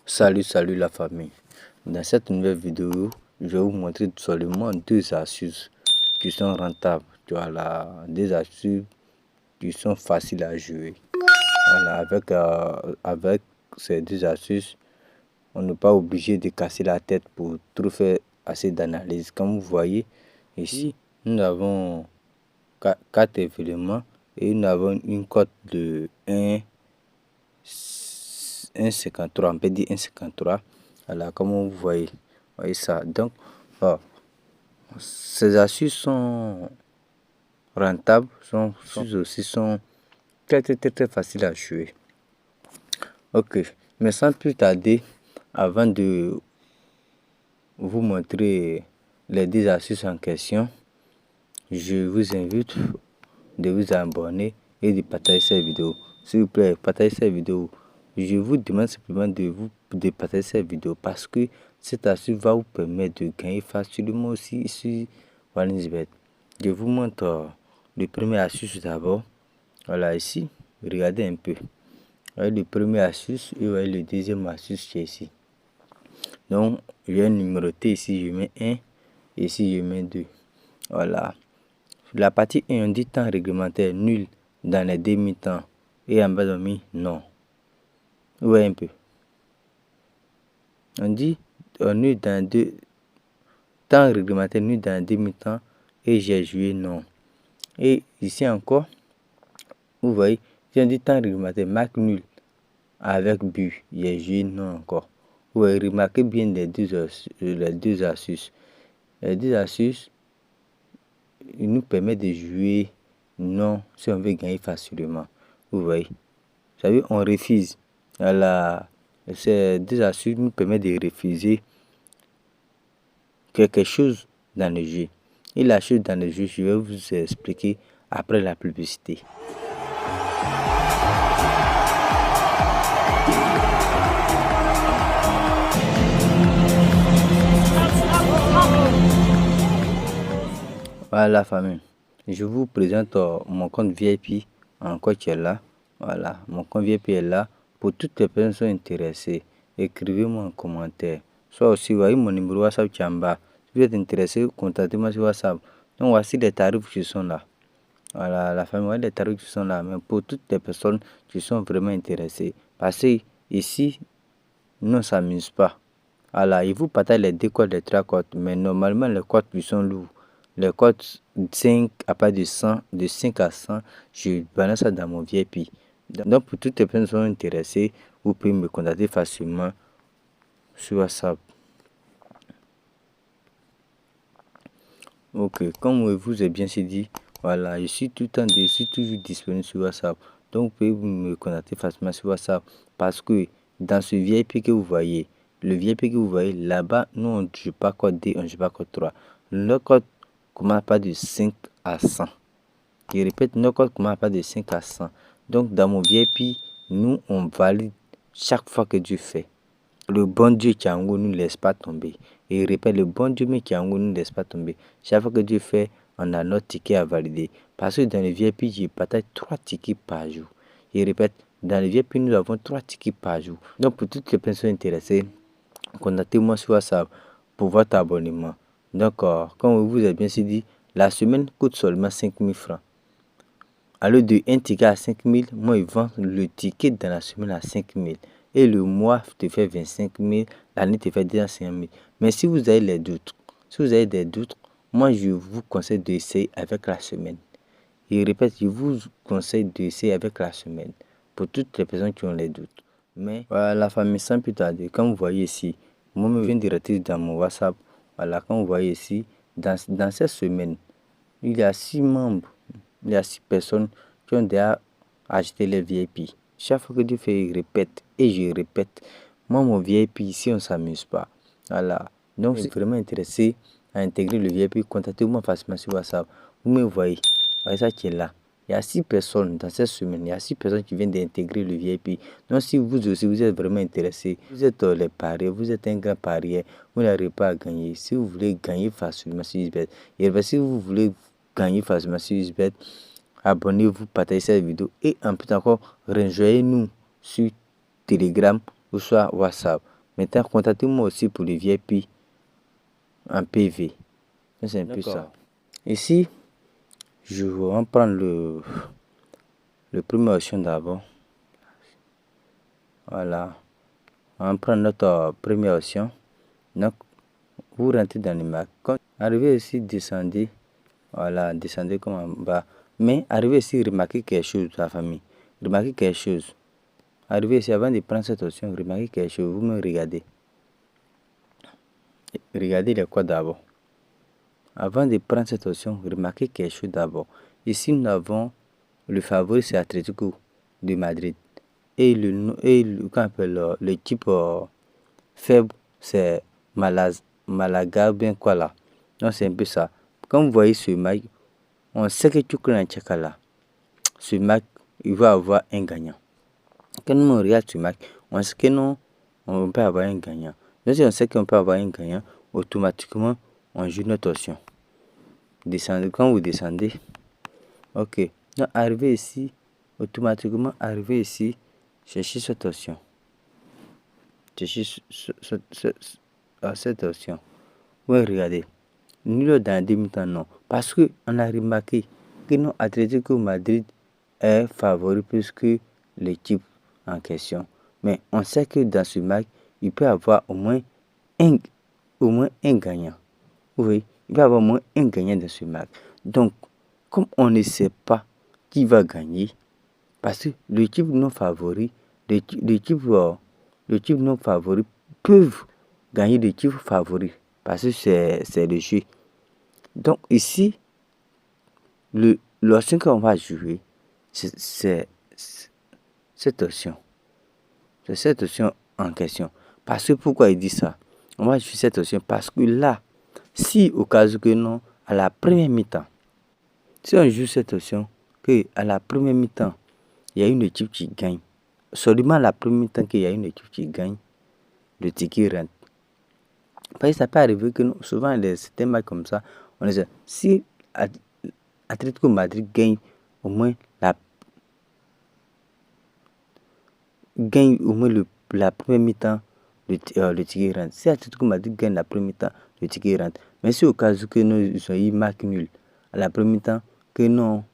Salut la famille. Dans cette nouvelle vidéo, je vais vous montrer seulement deux astuces qui sont rentables. Voilà, des astuces qui sont faciles à jouer. Voilà, avec ces deux astuces, on n'est pas obligé de casser la tête pour trop faire assez d'analyse. Comme vous voyez ici, nous avons quatre éléments et nous avons une cote de 1,53, on peut dire 1,53. Voilà, comme vous voyez ça. Donc, ces astuces sont rentables, sont très faciles à jouer. Ok, mais sans plus tarder, avant de vous montrer les 10 astuces en question, je vous invite de vous abonner et de partager cette vidéo. S'il vous plaît, partagez cette vidéo. Je vous demande simplement de partager cette vidéo parce que cette astuce va vous permettre de gagner facilement aussi sur OneXBet. Je vous montre le premier astuce d'abord. Voilà, ici, regardez un peu. Voyez le premier astuce et voyez le deuxième astuce qui est ici. Donc, je vais numéroter ici, je mets 1 et ici je mets 2. Voilà. La partie 1, on dit temps réglementaire nul dans les demi-temps. Et en bas, on dit non. Vous voyez un peu. On dit nul dans temps réglementaire nul dans les demi-temps. Et j'ai joué non. Et ici encore, vous voyez, si on dit temps réglementaire marque nul avec but, j'ai joué non encore. Vous voyez, remarquez bien les deux astuces. Les deux astuces, il nous permet de jouer non si on veut gagner facilement. Vous voyez, vous savez, on refuse. Voilà, ces deux astuces nous permettent de refuser quelque chose dans le jeu. Et la chose dans le jeu, je vais vous expliquer après la publicité. Voilà la famille, je vous présente mon compte VIP en quoi tu es là. Voilà, mon compte VIP est là. Pour toutes les personnes qui sont intéressées, écrivez-moi en commentaire. Soit aussi, voyez mon numéro WhatsApp qui est en bas. Si vous êtes intéressé, contactez-moi sur WhatsApp. Donc voici les tarifs qui sont là. Voilà la famille, voyez les tarifs qui sont là. Mais pour toutes les personnes qui sont vraiment intéressées, parce que ici, nous ne s'amuse pas. Voilà, il vous partage les deux codes, les trois codes, mais normalement les codes qui sont lourds. Les codes 5 à part de 100, de 5 à 100, je balance ça dans mon VIP. Donc pour toutes les personnes qui sont intéressées, vous pouvez me contacter facilement sur WhatsApp. Ok, comme vous avez bien dit, voilà, je suis toujours disponible sur WhatsApp. Donc vous pouvez me contacter facilement sur WhatsApp parce que dans ce VIP que vous voyez, le VIP que vous voyez là-bas, nous on ne joue pas code D, on ne joue pas code 3. Le code commence pas de 5 à 100. Je répète, nos codes commencent pas de 5 à 100. Donc dans mon VIP, nous on valide chaque fois que Dieu fait. Le bon Dieu qui est en nous ne laisse pas tomber. Et je répète, le bon Dieu qui est en nous ne laisse pas tomber. Chaque fois que Dieu fait, on a notre ticket à valider. Parce que dans le VIP, je partage 3 tickets par jour. Je répète, dans le VIP, nous avons 3 tickets par jour. Donc pour toutes les personnes intéressées, contactez-moi sur WhatsApp pour votre abonnement. Donc, comme vous avez bien dit, la semaine coûte seulement 5 000 francs. À lieu de un ticket à 5 000, moi, ils vendent le ticket dans la semaine à 5 000. Et le mois te fait 25 000, l'année te fait déjà 5 000. Mais si vous avez des doutes, moi, je vous conseille d'essayer avec la semaine. Je répète, je vous conseille d'essayer avec la semaine pour toutes les personnes qui ont les doutes. Mais voilà, la famille, sans plus tarder, comme vous voyez ici, moi, je viens de retirer dans mon WhatsApp. Voilà, comme vous voyez ici, dans cette semaine, il y a 6 membres. Il y a 6 personnes qui ont déjà acheté les VIP. Chaque fois que Dieu fait, il répète et je répète. Moi, mon VIP ici, on ne s'amuse pas. Voilà. Donc, si vous êtes vraiment intéressé à intégrer le VIP, contactez-moi facilement sur WhatsApp. Vous me voyez. Voyez ça qui est là. Il y a 6 personnes dans cette semaine. Il y a 6 personnes qui viennent d'intégrer le VIP. Donc, si vous aussi, vous êtes vraiment intéressé, vous êtes les parieurs, vous êtes un grand parieur, vous n'arrivez pas à gagner. Si vous voulez gagner facilement sur XBet, et si vous voulez gagner facilement sur XBet, abonnez-vous, partagez cette vidéo et en plus encore, rejoignez-nous sur Telegram ou sur WhatsApp. Maintenant, contactez-moi aussi pour le VIP en PV. C'est un peu ça. Ici, je vais en prendre le premier option d'abord. Voilà. On va prendre notre première option. Donc, vous rentrez dans le Mac. Quand arrivez ici, descendez. Voilà, descendez comme en bas. Mais arrivez ici, remarquez quelque chose, la famille. Remarquez quelque chose. Arrivez ici, avant de prendre cette option, remarquez quelque chose. Vous me regardez. Regardez les quoi d'abord. Avant de prendre cette option, remarquez quelque chose d'abord. Ici, nous avons le favori, c'est Atlético de Madrid. Et le type faible, c'est Malaga, bien quoi là. Donc, c'est un peu ça. Comme vous voyez ce match, on sait que tu connais un là. Ce match, il va avoir un gagnant. Quand on regarde ce match, on sait que non, on peut avoir un gagnant. Donc, si on sait qu'on peut avoir un gagnant, automatiquement, on joue notre option. Descendez, quand vous descendez, ok. Donc, arrivez ici, automatiquement, arrivez ici, cherchez cette option. Cherchez cette option. Oui, regardez. Nul dans 2000 non. Parce qu'on a remarqué que non, Atlético Madrid est favori plus que l'équipe en question. Mais on sait que dans ce match, il peut y avoir au moins un gagnant. Oui, il va y avoir au moins un gagnant dans ce match. Donc, comme on ne sait pas qui va gagner, parce que l'équipe non favori, l'équipe non favori peuvent gagner l'équipe favori. Parce que c'est le jeu. Donc ici, l'option qu'on va jouer, c'est cette option. C'est cette option en question. Parce que pourquoi il dit ça? On va jouer cette option parce que là, si au cas où que non, à la première mi-temps, si on joue cette option, que à la première mi-temps, il y a une équipe qui gagne. Seulement à la première mi-temps qu'il y a une équipe qui gagne, le ticket rentre. Parce que ça peut arriver que souvent, certains matchs comme ça, on dit, si Atlético Madrid gagne au moins la première mi-temps, le ticket rentre. Si Atlético Madrid gagne la première mi-temps, le ticket rentre. Mais si au cas où que nous ils ont eu match nul à la première mi-temps, que non,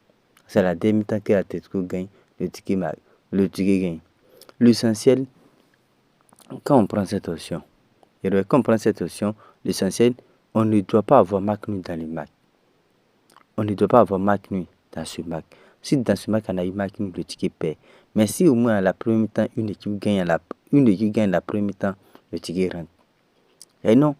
c'est la deuxième mi-temps que Atlético gagne, le ticket gagne. L'essentiel, quand on prend cette option, l'essentiel, on ne doit pas avoir match nul dans les matchs. On ne doit pas avoir match nul dans ce match. Si dans ce match on a eu match nul, le ticket perd. Mais si au moins à la première mi-temps, une équipe gagne la première mi-temps, le ticket rentre. Et non,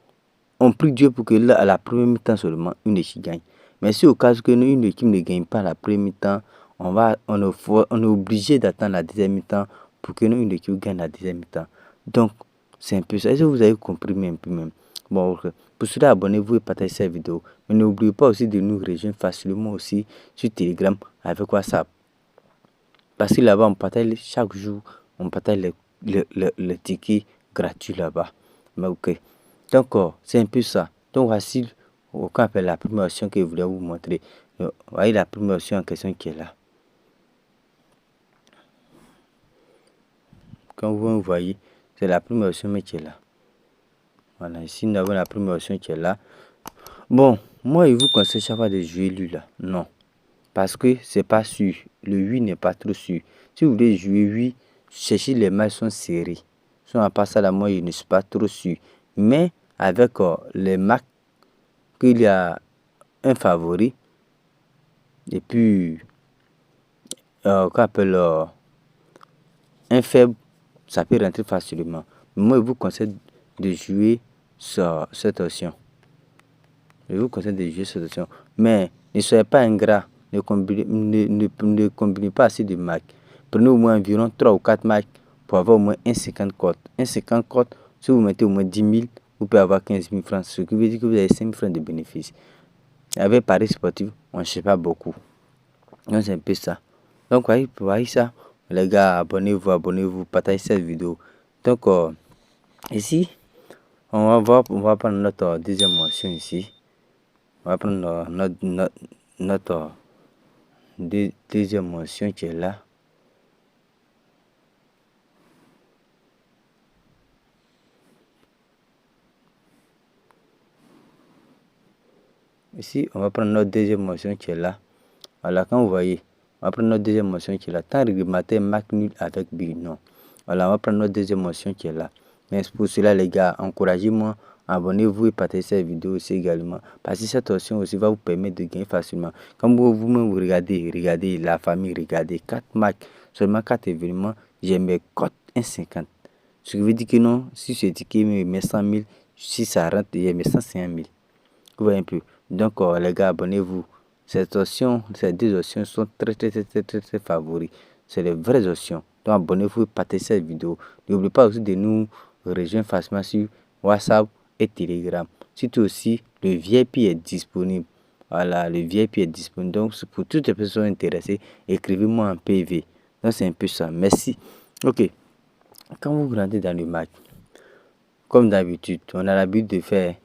on prie Dieu pour que là, à la première mi-temps seulement, une équipe gagne. Mais si au cas où une équipe ne gagne pas la première mi-temps, on est obligé d'attendre la deuxième mi-temps pour que une équipe gagne la deuxième mi-temps. Donc, c'est un peu ça. Est-ce que vous avez compris un peu même? Bon, pour cela, abonnez-vous et partagez cette vidéo. Mais n'oubliez pas aussi de nous rejoindre facilement aussi sur Telegram avec WhatsApp. Parce que là-bas, on partage chaque jour, on partage les tickets gratuits là-bas. Mais ok. Donc, c'est un peu ça. Donc, voici la première option que je voulais vous montrer. Vous voyez la première option en question qui est là. Quand vous voyez, c'est la première option qui est là. Voilà, ici nous avons la première option qui est là. Bon, moi je vous conseille chaque fois de jouer lui là. Non. Parce que c'est pas sûr. Le 8 n'est pas trop sûr. Si vous voulez jouer 8, cherchez les matchs sont serrés. Si on n'a pas ça là, moi je ne suis pas trop sûr. Mais avec les matchs qu'il y a un favori. Et puis qu'on appelle un faible, ça peut rentrer facilement. Moi je vous conseille de jouer sur cette option. Je vous conseille de jouer cette option. Mais ne soyez pas ingrat. Ne combinez pas assez de matchs. Prenez au moins environ 3 ou 4 matchs pour avoir au moins un 50 cotes. Un 50 cotes, si vous mettez au moins 10 000, vous pouvez avoir 15 000 francs. Ce qui veut dire que vous avez 5 000 francs de bénéfices. Avec Paris Sportif, on ne sait pas beaucoup. Donc c'est un peu ça. Donc voyez ça. Les gars, abonnez-vous, partagez cette vidéo. Donc ici, on va prendre notre deuxième option ici. On va prendre notre deuxième option qui est là. Ici, on va prendre notre deuxième mention qui est là. Voilà, quand vous voyez, on va prendre notre deuxième mention qui est là. Tant réglementaire marque nul avec but, non. Voilà, on va prendre notre deuxième mention qui est là. Mais pour cela, les gars, encouragez-moi, abonnez-vous et partagez cette vidéo aussi également. Parce que cette option aussi va vous permettre de gagner facilement. Comme vous-même, vous regardez la famille, regardez 4 matchs, seulement 4 événements, j'ai mes cotes 1,50. Ce qui veut dire que non, si ce ticket me met 100 000, si ça rentre, j'ai mes 105 000. Vous voyez un peu. Donc, les gars, abonnez-vous. Ces deux options sont très favoris. C'est les vraies options. Donc, abonnez-vous et partagez cette vidéo. N'oubliez pas aussi de nous rejoindre facilement sur WhatsApp et Telegram. Surtout aussi, le VIP est disponible. Voilà, le VIP est disponible. Donc, pour toutes les personnes intéressées, écrivez-moi un PV. Donc, c'est un peu ça. Merci. Ok. Quand vous rentrez dans le match, comme d'habitude, on a l'habitude de faire.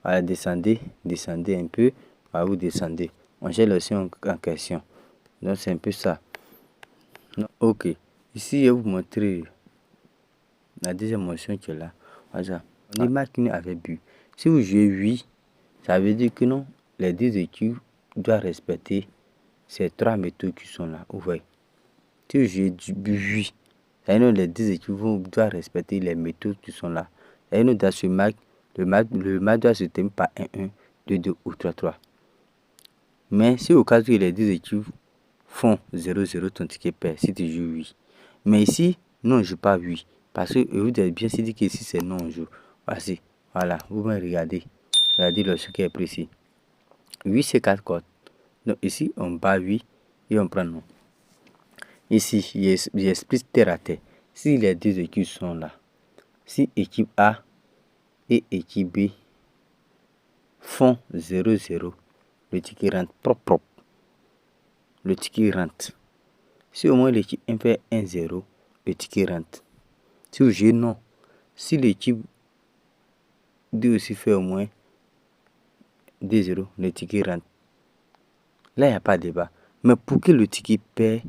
Voilà, descendez un peu. Voilà, vous descendez. On gère l'option en question. Donc, c'est un peu ça. Ok. Ici, je vais vous montrer la deuxième option qui est là. Voilà. On est marqué avec but. Si vous jouez 8, ça veut dire que non, les deux équipes doivent respecter ces 3 méthodes qui sont là. Vous voyez. Si vous jouez du but 8, ça veut dire que les deux équipes doivent respecter les méthodes qui sont là. Ça veut dire que dans ce match, le match doit se terminer par 1-1, 2-2 ou 3-3. Mais si au cas où les deux équipes font 0-0, ton ticket perd si tu joues 8. Mais ici, non, je ne joue pas 8. Parce que vous avez bien dit que ici c'est non, on joue. Voici. Voilà, vous me regardez. Regardez le ce qui est précis. 8 c'est 4 cordes. Donc ici, on bat 8 et on prend non. Ici, j'explique terre à terre. Si les deux équipes sont là, si équipe A et équipe B font 0-0, le ticket rentre propre. Le ticket rentre. Si au moins l'équipe 1 fait 1-0, le ticket rentre. Si vous jouez non, si l'équipe 2 aussi fait au moins 2-0, le ticket rentre. Là, il n'y a pas de débat. Mais pour que le ticket perd,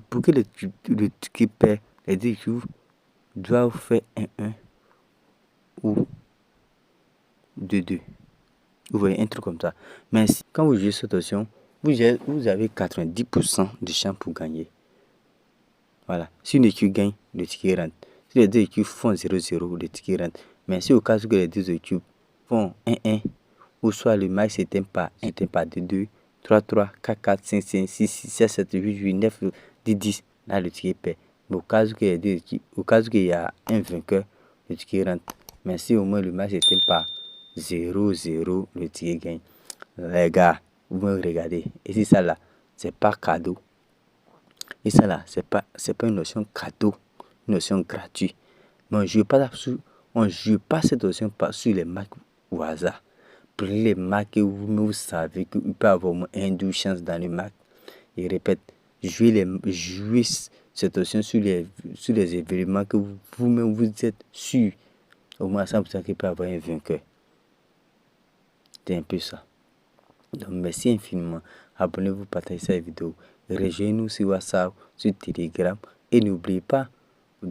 pour que le ticket perd, les deux équipes doivent faire 1-1 ou 2-2. Vous voyez, un truc comme ça. Mais quand vous jouez cette option, vous avez 90% de chance pour gagner. Voilà. Si une équipe gagne, le ticket rentre. Si les deux équipes font 0-0, le ticket rentre. Mais si au cas où les deux équipes font 1-1, ou soit le match s'éteint par 2-2, 3-3, 4-4, 5-5, 6-6, 7-7, 8-8, 9, 10-10, là le ticket perd. Mais au cas où il y a un vainqueur, le ticket rentre. Mais si au moins le match s'éteint par 0-0, le ticket gagne. Les gars, vous me regardez. Et si ça là, c'est pas cadeau. Et ça là, c'est pas une notion cadeau, une notion gratuite. Mais on ne joue pas cette notion sur les marques au hasard. Prenez les marques que vous savez qu'il peut y avoir au moins 1-12 chances dans les marques. Et répète, jouez cette notion sur les événements que vous-même vous êtes sûr. Au moins 100% qu'il peut y avoir un vainqueur. C'est un peu ça. Donc merci infiniment. Abonnez-vous, partagez cette vidéo. Rejoignez-nous sur WhatsApp, sur Telegram. Et n'oubliez pas, pour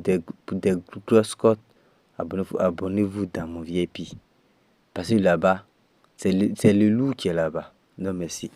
des grosses cotes, abonnez-vous dans mon VIP. Parce que là-bas, c'est le loup qui est là-bas. Donc merci.